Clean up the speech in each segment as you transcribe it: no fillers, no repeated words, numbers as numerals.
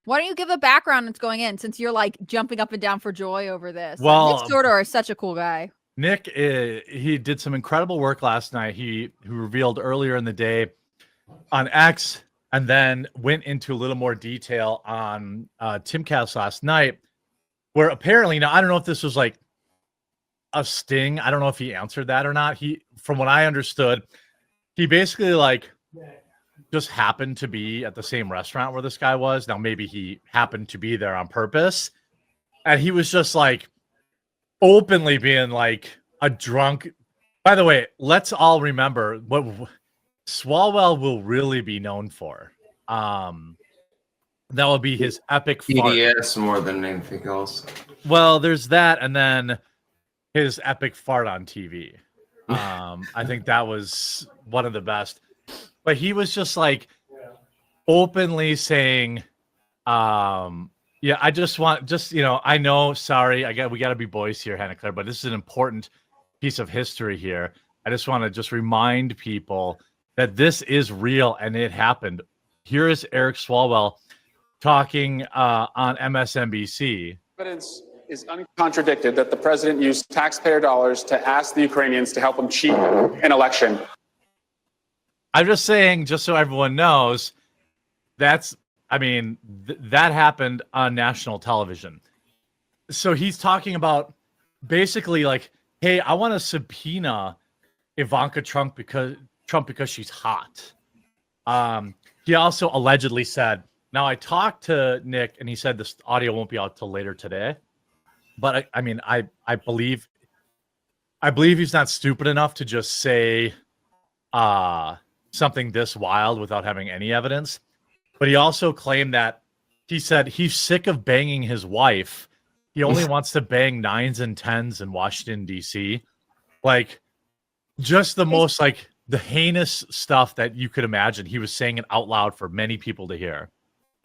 Why don't you give a background that's going in, since you're like jumping up and down for joy over this? Well, Nick Sortor is such a cool guy. Nick, he did some incredible work last night. He revealed earlier in the day on X, and then went into a little more detail on Timcast last night, where apparently, now I don't know if this was like a sting. I don't know if he answered that or not. From what I understood, he basically like just happened to be at the same restaurant where this guy was. Now, maybe he happened to be there on purpose, and he was just like openly being like a drunk. By the way, let's all remember what Swalwell will really be known for. That will be his epic TDS more than anything else. Well, there's that, and then his epic fart on TV. I think that was one of the best. But he was just like openly saying, yeah, I just want, I know, sorry, we got to be boys here, Hannah Claire, but this is an important piece of history here. I just want to just remind people that this is real and it happened. Here is Eric Swalwell talking on MSNBC. Evidence is uncontradicted that the president used taxpayer dollars to ask the Ukrainians to help him cheat an election. I'm just saying, just so everyone knows, that happened on national television. So he's talking about basically like, hey, I want to subpoena Ivanka Trump because she's hot. He also allegedly said, now I talked to Nick and he said this audio won't be out till later today. But I believe he's not stupid enough to just say something this wild without having any evidence. But he also claimed that he said he's sick of banging his wife. He only wants to bang 9s and 10s in Washington, D.C. Like, just the most, like, the heinous stuff that you could imagine. He was saying it out loud for many people to hear.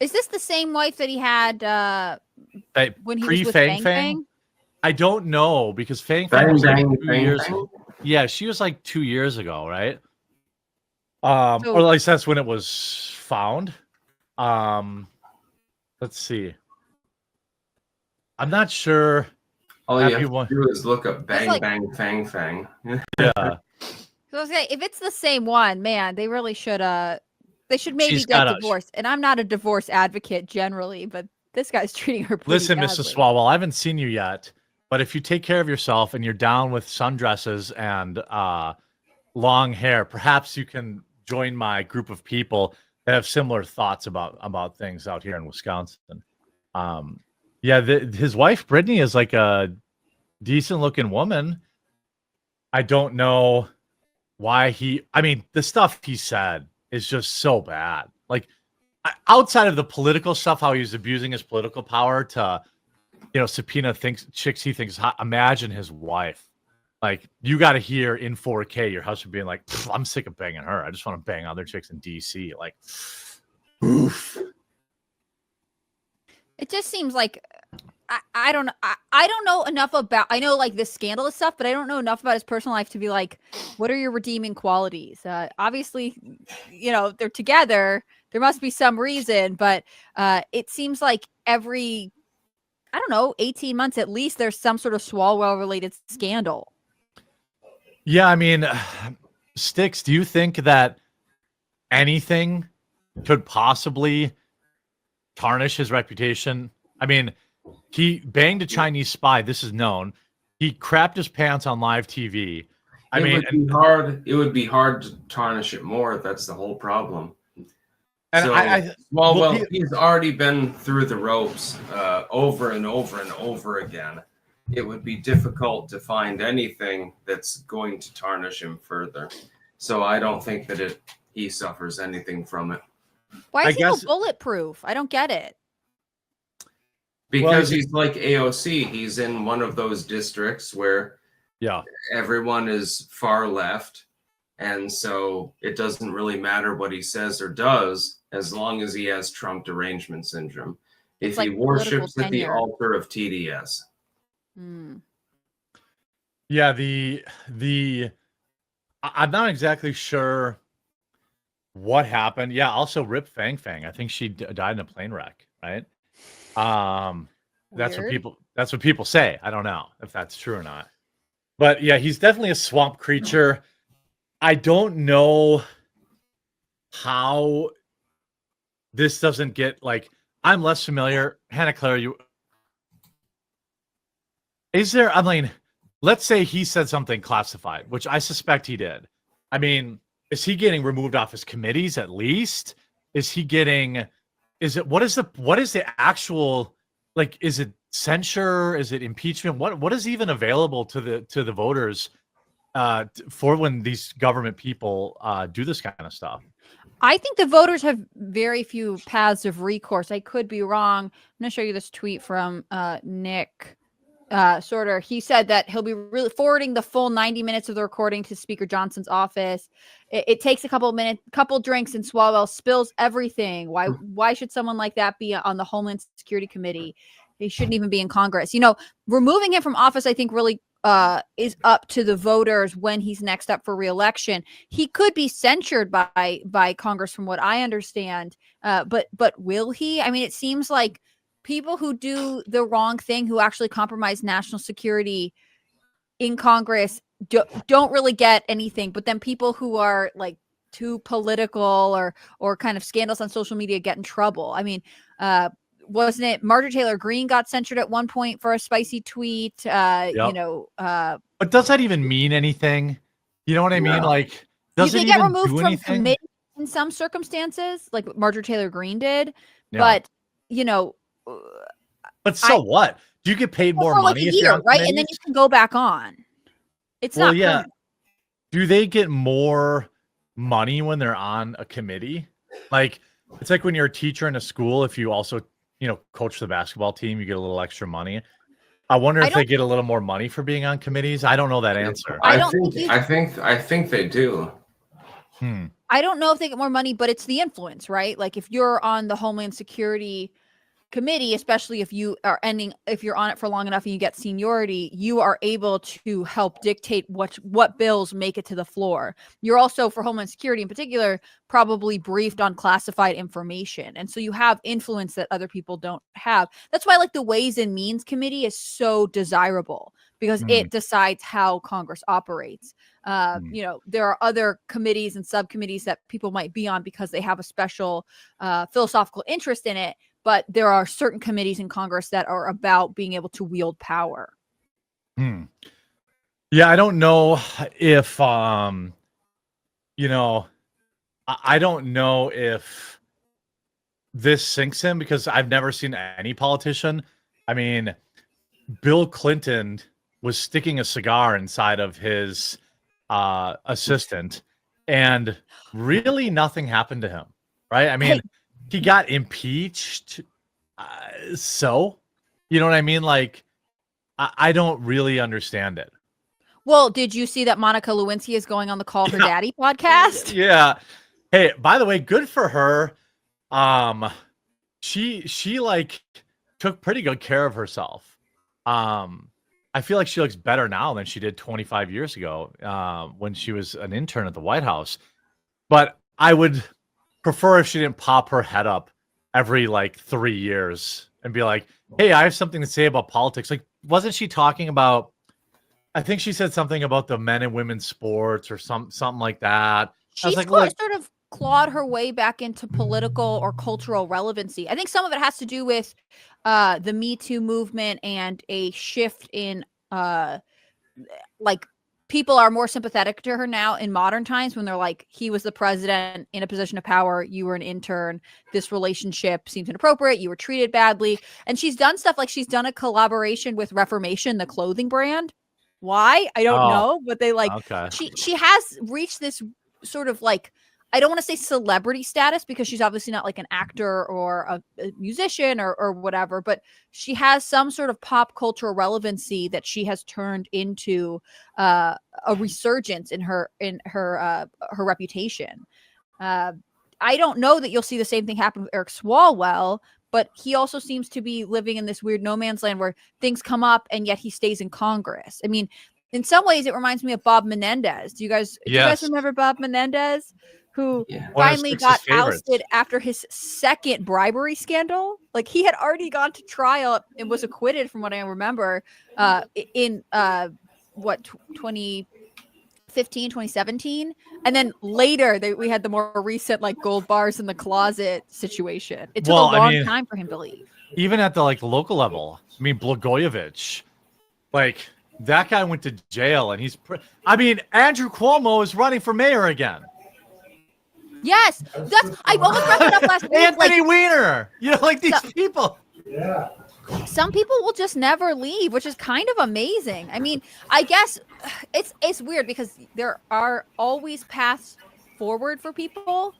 Is this the same wife that he had when he was with Fang Fang Fang? Fang? I don't know, because Fang Fang was like 2 years ago. Yeah, she was like 2 years ago, right? Or at least that's when it was found. Let's see. I'm not sure. All you have to do is look up Bang Bang Fang Fang. Yeah. So I was saying, if it's the same one, man, they really should they should maybe get divorced. And I'm not a divorce advocate generally, but this guy's treating her pretty Listen, badly. Mrs. Swalwell, I haven't seen you yet, but if you take care of yourself and you're down with sundresses and long hair, perhaps you can join my group of people that have similar thoughts about things out here in Wisconsin. His wife Brittany is like a decent looking woman. I don't know why the stuff he said is just so bad. Like, outside of the political stuff, how he's abusing his political power to, subpoena chicks he thinks hot. Imagine his wife. Like, you got to hear in 4K your husband being like, I'm sick of banging her. I just want to bang other chicks in DC. Like, oof. It just seems like I don't know enough about. I know like the scandalous stuff, but I don't know enough about his personal life to be like, what are your redeeming qualities? Obviously, they're together. There must be some reason, but it seems like every, 18 months at least, there's some sort of Swalwell related scandal. Yeah, Styx, do you think that anything could possibly tarnish his reputation? He banged a Chinese spy. This is known. He crapped his pants on live TV. It would be hard to tarnish it more. That's the whole problem. And he's already been through the ropes over and over and over again. It would be difficult to find anything that's going to tarnish him further. So I don't think that he suffers anything from it. Why is he so bulletproof? I don't get it. Because he's like AOC. He's in one of those districts where everyone is far left. And so it doesn't really matter what he says or does as long as he has Trump derangement syndrome. If he worships at the altar of TDS. Yeah, I'm not exactly sure what happened. Yeah. Also, Rip Fang Fang. I think she died in a plane wreck. Right. That's what people say. I don't know if that's true or not. But yeah, he's definitely a swamp creature. I don't know how this doesn't get like. I'm less familiar. Hannah Claire, I mean, let's say he said something classified, which I suspect he did. I mean, is he getting removed off his committees at least? Is it what is the actual, like, is it censure? Is it impeachment? What is even available to the voters for when these government people do this kind of stuff? I think the voters have very few paths of recourse. I could be wrong. I'm going to show you this tweet from Nick Sorter. He said that he'll be really forwarding the full 90 minutes of the recording to Speaker Johnson's office. It takes a couple drinks, and Swalwell spills everything. Why should someone like that be on the Homeland Security Committee? He shouldn't even be in Congress. Removing him from office, I think, really is up to the voters when he's next up for re-election. He could be censured by Congress, from what I understand. But will he? I mean, it seems like people who do the wrong thing, who actually compromise national security in Congress, don't really get anything. But then people who are like too political or kind of scandalous on social media get in trouble. I mean, wasn't it Marjorie Taylor Greene got censured at one point for a spicy tweet? Yep. But does that even mean anything? You know what I mean? Like, does it get even removed do from anything? committee in some circumstances, like Marjorie Taylor Greene did? Yeah. But what? Do you get paid more for money like a if you're year, on right? committees? And then you can go back on. It's not. Yeah. permanent. Do they get more money when they're on a committee? Like, it's like when you're a teacher in a school, if you also, coach the basketball team, you get a little extra money. I wonder if they get a little more money for being on committees. I don't know that answer. I think they do. I don't know if they get more money, but it's the influence, right? Like, if you're on the Homeland Security Committee, especially if you're on it for long enough and you get seniority, you are able to help dictate what bills make it to the floor. You're also, for Homeland Security in particular, probably briefed on classified information, and so you have influence that other people don't have. That's why, like, the Ways and Means Committee is so desirable, because it decides how Congress operates. There are other committees and subcommittees that people might be on because they have a special philosophical interest in it. But there are certain committees in Congress that are about being able to wield power. Yeah, I don't know if, I don't know if this sinks in, because I've never seen any politician. I mean, Bill Clinton was sticking a cigar inside of his assistant, and really nothing happened to him, right? I mean, he got impeached. So, you know what I mean? Like, I don't really understand it. Well, did you see that Monica Lewinsky is going on the Call Her Daddy podcast? Yeah. Hey, by the way, good for her. She like took pretty good care of herself. I feel like she looks better now than she did 25 years ago, when she was an intern at the White House. But I would prefer if she didn't pop her head up every 3 years and be like, hey, I have something to say about politics. Like, wasn't she talking about, I think she said something about the men and women's sports or something like that. She's sort of clawed her way back into political or cultural relevancy. I think some of it has to do with the Me Too movement and a shift in people are more sympathetic to her now in modern times, when they're like, he was the president in a position of power, you were an intern, this relationship seems inappropriate, you were treated badly. And she's done stuff like she's done a collaboration with Reformation, the clothing brand. Why? I don't know, but they she has reached this sort of I don't want to say celebrity status, because she's obviously not like an actor or a musician or whatever, but she has some sort of pop cultural relevancy that she has turned into a resurgence in her reputation. I don't know that you'll see the same thing happen with Eric Swalwell, but he also seems to be living in this weird no man's land where things come up and yet he stays in Congress. I mean, in some ways, it reminds me of Bob Menendez. Do you guys remember Bob Menendez? who One of finally Styx's got favorites. ousted after his second bribery scandal. Like he had already gone to trial and was acquitted, from what I remember, in 2015, 2017, and then later we had the more recent like gold bars in the closet situation. It took a long time for him to leave. Even at the like local level, I mean, Blagojevich, like that guy went to jail, and Andrew Cuomo is running for mayor again. Yes, I almost brought that up last week. Anthony Weiner, like these people. Yeah. Some people will just never leave, which is kind of amazing. I mean, I guess it's weird because there are always paths forward for people.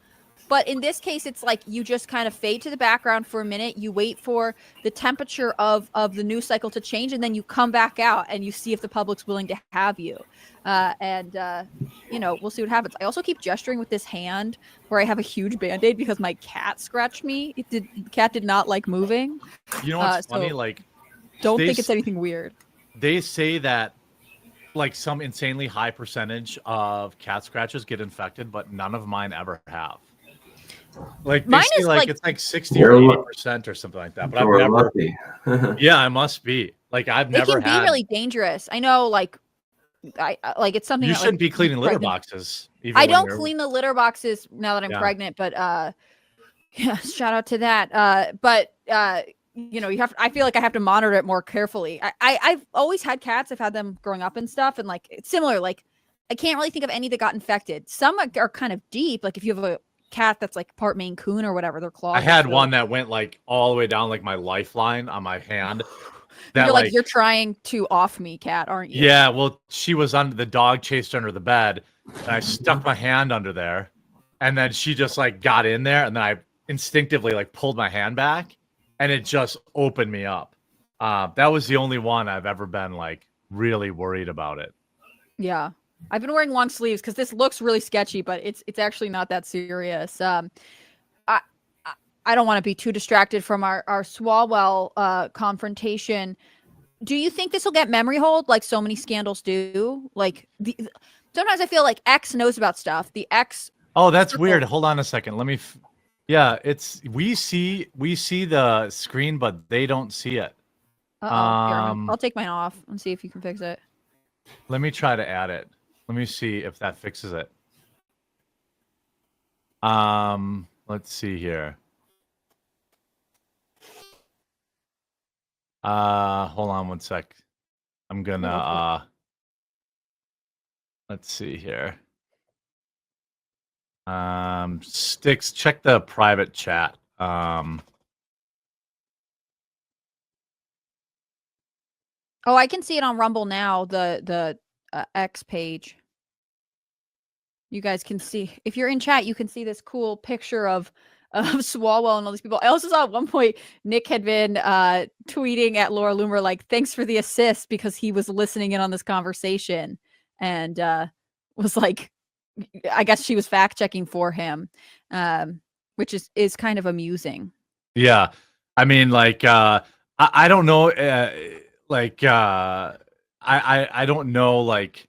But in this case, it's like you just kind of fade to the background for a minute. You wait for the temperature of the news cycle to change, and then you come back out and you see if the public's willing to have you. We'll see what happens. I also keep gesturing with this hand where I have a huge Band-Aid because my cat scratched me. The cat did not like moving. You know what's funny? Like, don't think it's anything weird. They say that like some insanely high percentage of cat scratches get infected, but none of mine ever have. Like mine is like it's like 60 or 80% or something like that. But I've never. Yeah, I must be. Like I've never had. It can be really dangerous. I know. Like it's something you that, shouldn't like, be cleaning litter pregnant. Boxes. I don't clean the litter boxes now that I'm pregnant, but yeah, shout out to that. I feel like I have to monitor it more carefully. I've always had cats. I've had them growing up and stuff, and like it's similar. Like I can't really think of any that got infected. Some are kind of deep. Like if you have a cat that's like part Maine Coon or whatever, their claws. I had one that went like all the way down like my lifeline on my hand. That you're trying to off me, cat, aren't you? Yeah, well, she was under the dog chased under the bed, and I stuck my hand under there, and then she just like got in there, and then I instinctively like pulled my hand back, and it just opened me up. That was the only one I've ever been like really worried about it. Yeah. I've been wearing long sleeves because this looks really sketchy, but it's actually not that serious. I don't want to be too distracted from our Swalwell confrontation. Do you think this will get memory hold like so many scandals do? Like sometimes I feel like X knows about stuff. The X. Oh, that's weird. Hold on a second. Let me. Yeah, we see the screen, but they don't see it. Here, I'll take mine off and see if you can fix it. Let me try to add it. Let me see if that fixes it. Let's see here. Hold on one sec. I'm gonna let's see here. Styx, check the private chat. Oh, I can see it on Rumble now, the X page. You guys can see, if you're in chat, you can see this cool picture of Swalwell and all these people. I also saw at one point Nick had been tweeting at Laura Loomer like, thanks for the assist, because he was listening in on this conversation and was like, I guess she was fact checking for him, which is kind of amusing. Yeah. I mean, like, I don't know. I don't know like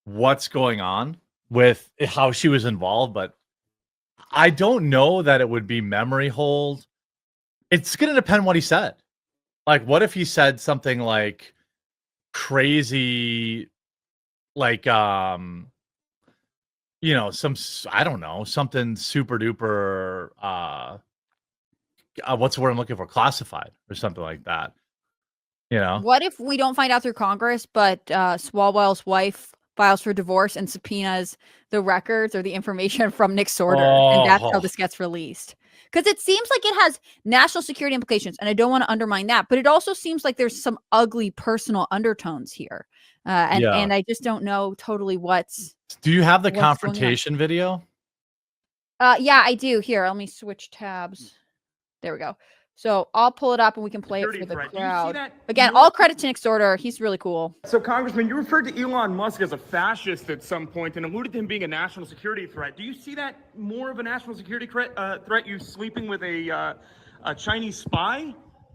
what's going on with how she was involved, but I don't know that it would be memory hold. It's going to depend what he said. Like, what if he said something like crazy, like, I don't know, something super duper, what's the word I'm looking for? Classified or something like that. What if we don't find out through Congress, but Swalwell's wife files for divorce and subpoenas the records or the information from Nick Sorter, and that's how this gets released? Because it seems like it has national security implications, and I don't want to undermine that, but it also seems like there's some ugly personal undertones here, and I just don't know totally what's. Do you have the confrontation video? Yeah, I do. Here, let me switch tabs. There we go. So I'll pull it up and we can play it for the crowd. Again, all credit to Nick Sorter. He's really cool. So, Congressman, you referred to Elon Musk as a fascist at some point and alluded to him being a national security threat. Do you see that more of a national security threat, you sleeping with a Chinese spy,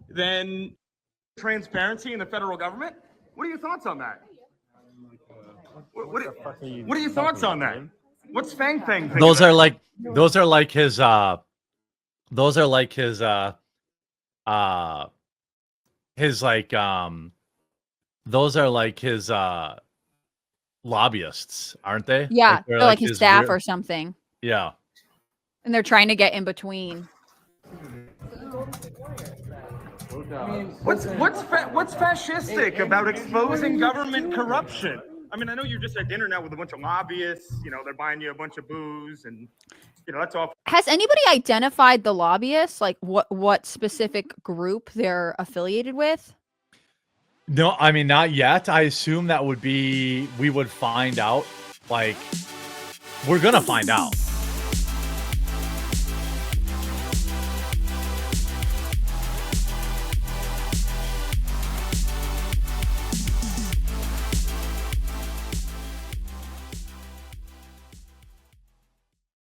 than transparency in the federal government? What are your thoughts on that? What are your thoughts on that? What's Fang Fang? Those are like his lobbyists, aren't they? Yeah, they're like his staff real, or something. Yeah. And they're trying to get in between. What's fascistic about exposing government corruption? I mean, I know you're just at dinner now with a bunch of lobbyists. You know, they're buying you a bunch of booze, and you know that's all. Has anybody identified the lobbyists? Like what specific group they're affiliated with? No, I mean not yet. I assume that we would find out. Like, we're gonna find out.